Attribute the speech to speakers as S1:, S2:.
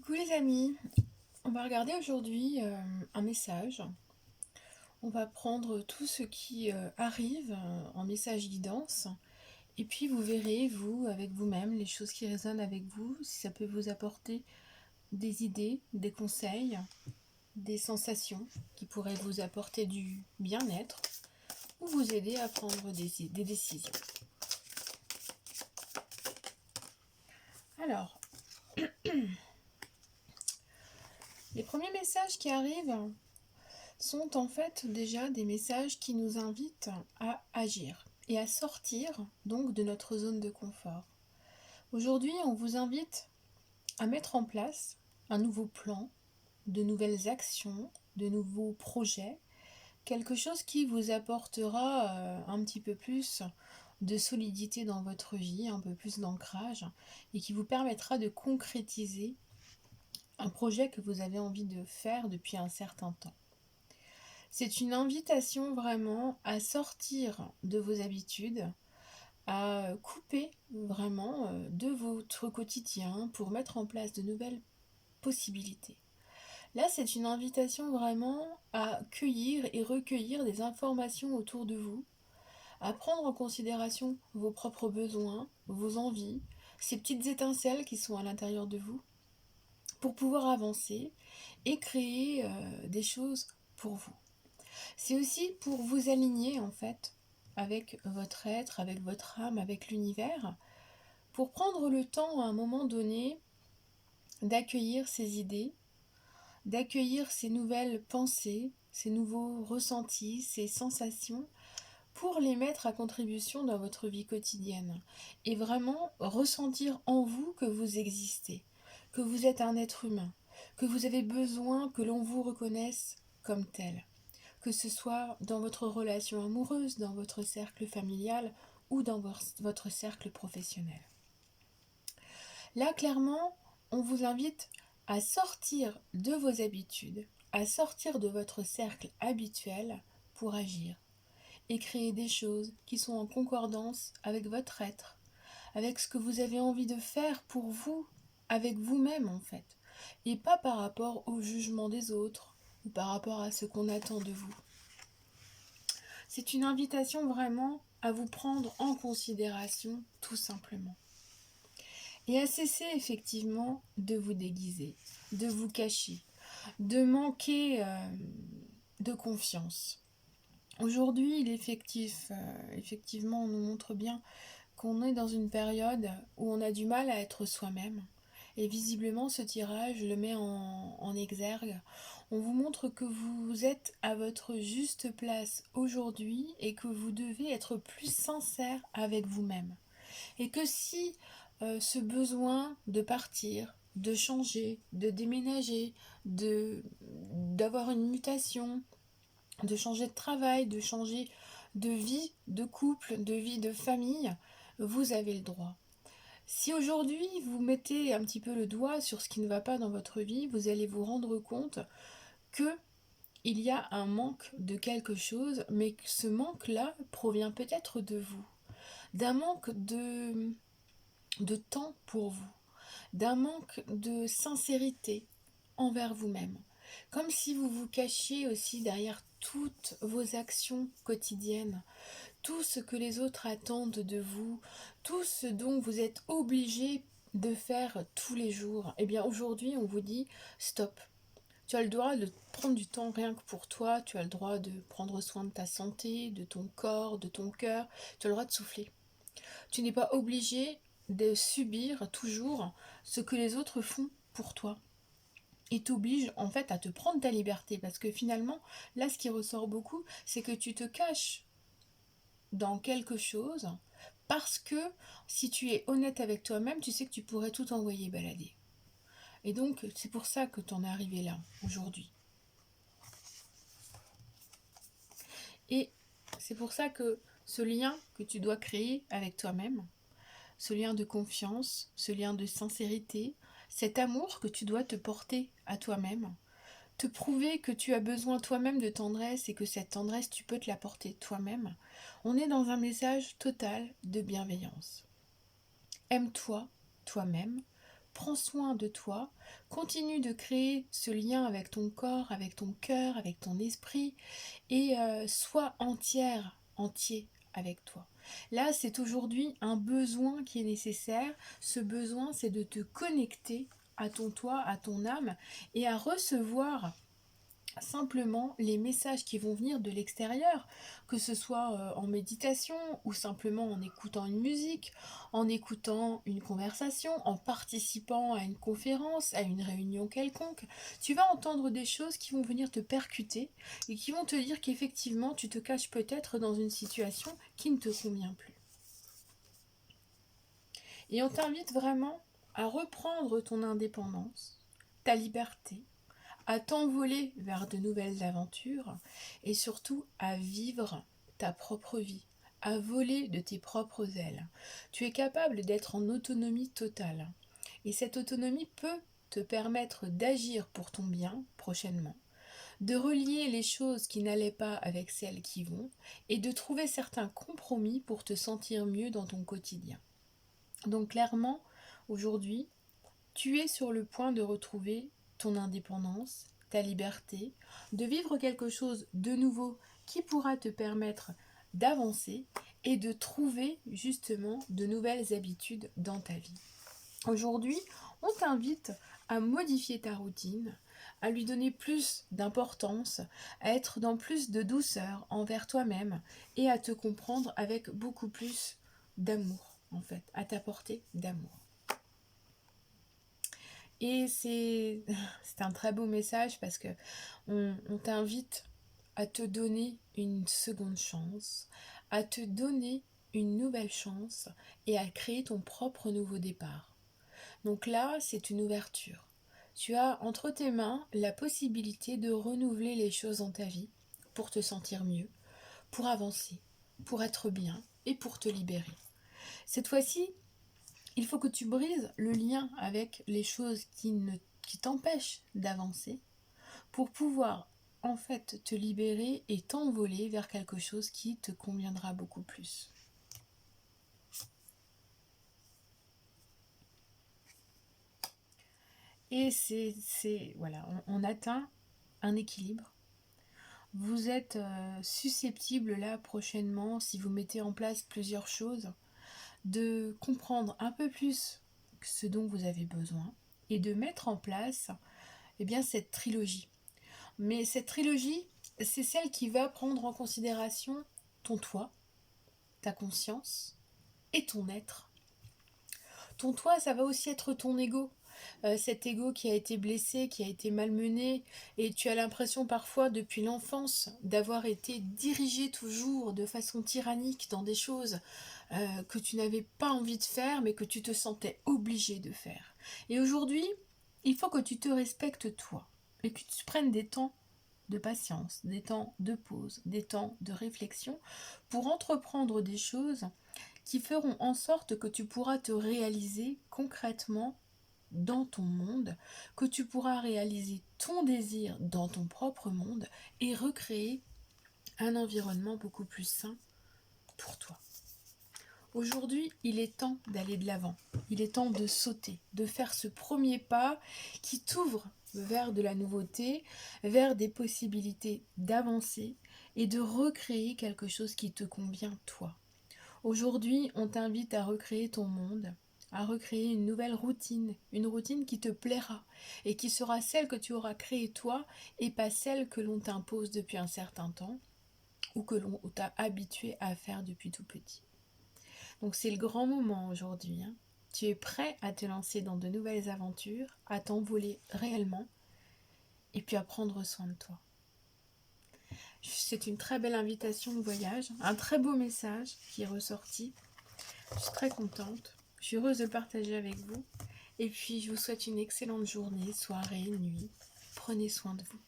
S1: Coucou les amis, on va regarder aujourd'hui un message. On va prendre tout ce qui arrive en message guidance et puis vous verrez, vous, avec vous-même, les choses qui résonnent avec vous, si ça peut vous apporter des idées, des conseils, des sensations qui pourraient vous apporter du bien-être ou vous aider à prendre des décisions. Alors, les premiers messages qui arrivent sont en fait déjà des messages qui nous invitent à agir et à sortir donc de notre zone de confort. Aujourd'hui, on vous invite à mettre en place un nouveau plan, de nouvelles actions, de nouveaux projets, quelque chose qui vous apportera un petit peu plus de solidité dans votre vie, un peu plus d'ancrage et qui vous permettra de concrétiser un projet que vous avez envie de faire depuis un certain temps. C'est une invitation vraiment à sortir de vos habitudes, à couper vraiment de votre quotidien pour mettre en place de nouvelles possibilités. Là, c'est une invitation vraiment à cueillir et recueillir des informations autour de vous, à prendre en considération vos propres besoins, vos envies, ces petites étincelles qui sont à l'intérieur de vous, pour pouvoir avancer et créer des choses pour vous. C'est aussi pour vous aligner en fait avec votre être, avec votre âme, avec l'univers, pour prendre le temps à un moment donné d'accueillir ces idées, d'accueillir ces nouvelles pensées, ces nouveaux ressentis, ces sensations, pour les mettre à contribution dans votre vie quotidienne et vraiment ressentir en vous que vous existez, que vous êtes un être humain, que vous avez besoin que l'on vous reconnaisse comme tel. Que ce soit dans votre relation amoureuse, dans votre cercle familial ou dans votre cercle professionnel. Là, clairement, on vous invite à sortir de vos habitudes, à sortir de votre cercle habituel pour agir et créer des choses qui sont en concordance avec votre être, avec ce que vous avez envie de faire pour vous, avec vous-même en fait, et pas par rapport au jugement des autres ou par rapport à ce qu'on attend de vous. C'est une invitation vraiment à vous prendre en considération tout simplement. Et à cesser effectivement de vous déguiser, de vous cacher, de manquer de confiance. Aujourd'hui, effectivement, on nous montre bien qu'on est dans une période où on a du mal à être soi-même. Et visiblement, ce tirage le met en exergue. On vous montre que vous êtes à votre juste place aujourd'hui et que vous devez être plus sincère avec vous-même. Et que si ce besoin de partir, de changer, de déménager, d'avoir une mutation, de changer de travail, de changer de vie, de couple, de vie de famille, vous avez le droit. Si aujourd'hui vous mettez un petit peu le doigt sur ce qui ne va pas dans votre vie, vous allez vous rendre compte que il y a un manque de quelque chose, mais que ce manque-là provient peut-être de vous, d'un manque de temps pour vous, d'un manque de sincérité envers vous-même. Comme si vous vous cachiez aussi derrière toutes vos actions quotidiennes, tout ce que les autres attendent de vous, tout ce dont vous êtes obligé de faire tous les jours. Eh bien aujourd'hui, on vous dit stop. Tu as le droit de prendre du temps rien que pour toi, tu as le droit de prendre soin de ta santé, de ton corps, de ton cœur, tu as le droit de souffler. Tu n'es pas obligé de subir toujours ce que les autres font pour toi. Et t'oblige en fait à te prendre ta liberté parce que finalement, là ce qui ressort beaucoup, c'est que tu te caches dans quelque chose parce que si tu es honnête avec toi-même, tu sais que tu pourrais tout envoyer balader. Et donc, c'est pour ça que tu en es arrivé là, aujourd'hui. Et c'est pour ça que ce lien que tu dois créer avec toi-même, ce lien de confiance, ce lien de sincérité, cet amour que tu dois te porter à toi-même, te prouver que tu as besoin toi-même de tendresse et que cette tendresse, tu peux te la porter toi-même, on est dans un message total de bienveillance. Aime-toi, toi-même, prends soin de toi, continue de créer ce lien avec ton corps, avec ton cœur, avec ton esprit, et sois entier avec toi. Là, c'est aujourd'hui un besoin qui est nécessaire. Ce besoin, c'est de te connecter à ton toi, à ton âme, et à recevoir simplement les messages qui vont venir de l'extérieur, que ce soit en méditation ou simplement en écoutant une musique, en écoutant une conversation, en participant à une conférence, à une réunion quelconque. Tu vas entendre des choses qui vont venir te percuter et qui vont te dire qu'effectivement tu te caches peut-être dans une situation qui ne te convient plus. Et on t'invite vraiment à reprendre ton indépendance, ta liberté, à t'envoler vers de nouvelles aventures et surtout à vivre ta propre vie, à voler de tes propres ailes. Tu es capable d'être en autonomie totale et cette autonomie peut te permettre d'agir pour ton bien prochainement, de relier les choses qui n'allaient pas avec celles qui vont et de trouver certains compromis pour te sentir mieux dans ton quotidien. Donc clairement, aujourd'hui, tu es sur le point de retrouver ton indépendance, ta liberté, de vivre quelque chose de nouveau qui pourra te permettre d'avancer et de trouver justement de nouvelles habitudes dans ta vie. Aujourd'hui, on t'invite à modifier ta routine, à lui donner plus d'importance, à être dans plus de douceur envers toi-même et à te comprendre avec beaucoup plus d'amour, en fait, à t'apporter d'amour. Et c'est un très beau message parce que on t'invite à te donner une seconde chance, à te donner une nouvelle chance et à créer ton propre nouveau départ. Donc là, c'est une ouverture. Tu as entre tes mains la possibilité de renouveler les choses dans ta vie pour te sentir mieux, pour avancer, pour être bien et pour te libérer. Cette fois-ci, il faut que tu brises le lien avec les choses qui t'empêchent d'avancer pour pouvoir en fait te libérer et t'envoler vers quelque chose qui te conviendra beaucoup plus. Et voilà, on atteint un équilibre. Vous êtes susceptible là prochainement, si vous mettez en place plusieurs choses, de comprendre un peu plus ce dont vous avez besoin et de mettre en place cette trilogie. Mais cette trilogie, c'est celle qui va prendre en considération ton toi, ta conscience et ton être. Ton toi, ça va aussi être ton ego. Cet ego qui a été blessé, qui a été malmené, et tu as l'impression parfois depuis l'enfance d'avoir été dirigé toujours de façon tyrannique dans des choses que tu n'avais pas envie de faire, mais que tu te sentais obligé de faire. Et aujourd'hui, il faut que tu te respectes toi, et que tu prennes des temps de patience, des temps de pause, des temps de réflexion pour entreprendre des choses qui feront en sorte que tu pourras te réaliser concrètement dans ton monde, que tu pourras réaliser ton désir dans ton propre monde et recréer un environnement beaucoup plus sain pour toi. Aujourd'hui, il est temps d'aller de l'avant. Il est temps de sauter, de faire ce premier pas qui t'ouvre vers de la nouveauté, vers des possibilités d'avancer et de recréer quelque chose qui te convient toi. Aujourd'hui, on t'invite à recréer ton monde, à recréer une nouvelle routine, une routine qui te plaira et qui sera celle que tu auras créée toi et pas celle que l'on t'impose depuis un certain temps ou que l'on t'a habitué à faire depuis tout petit. Donc c'est le grand moment aujourd'hui. Tu es prêt à te lancer dans de nouvelles aventures, à t'envoler réellement et puis à prendre soin de toi. C'est une très belle invitation de voyage, un très beau message qui est ressorti. Je suis très contente, je suis heureuse de le partager avec vous. Et puis je vous souhaite une excellente journée, soirée, nuit. Prenez soin de vous.